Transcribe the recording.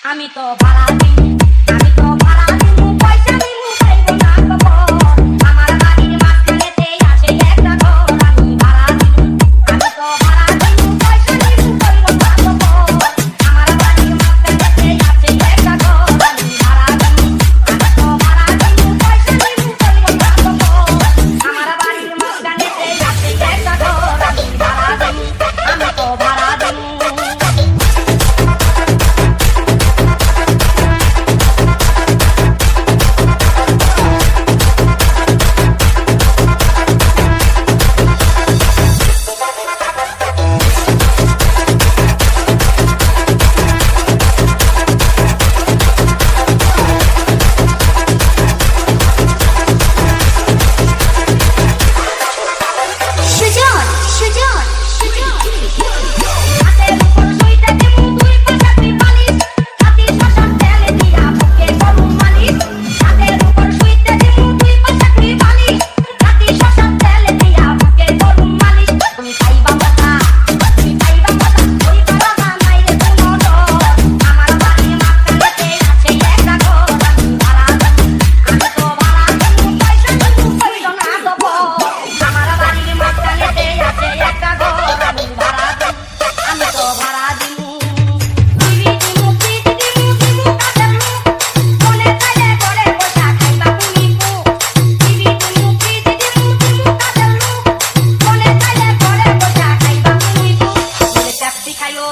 আমি তো ভাড়া দিই, আমি তো ভাড়া দিই, পয়সা দিই পাইবো না খবর। আমার বাড়ির মাঝখানেতে আছে একটা ঘর, আমি ভাড়া দিই, আমি তো ভাড়া দিই, পয়সা দিই পাইবো না খবর। আমার বাড়ির মাঝখানেতে আছে একটা ঘর, আমি ভাড়া দিই, আমি তো ভাড়া দিই, পয়সা দিই পাইবো না খবর। আমার বাড়ির মাঝখানেতে আছে একটা ঘর, আমি ভাড়া দিই, আমি তো ভাড়া দিই। সুজন সুজন সুজন হাতের উপর শুইতে দিমু দুই পাশে তুই বালিশ রাতি শ্মশান তেলে দিয়া বুকে করু মালিশ হাতের উপর শুইতে দিমু দুই পাশে তুই বালিশ রাতি শ্মশান তেলে দিয়া বুকে করু মালিশ তুমি পাইবা কথা ওই কথা নাই রে কোনো ডর আমার বাড়ির মাঝখানেতে আছে একটা ঘর আমি ভাড়া দিই আমি তো ভাড়া দিই পয়সা দিই কইলো না দেব আমার বাড়ির মাঝখানেতে আছে একটা ঘর আমি ভাড়া দিই আমি তো ভাড়া দিই টিভি দিমু ফ্রিজ দিমু কাঠের মুখ কোনে চাইলে ঘরে বসা খাইবা তুমি টিভি দিমু ফ্রিজ দিমু কাঠের মুখ কোনে চাইলে ঘরে বসা খাইবা তুমি বলে পেপসি খাইও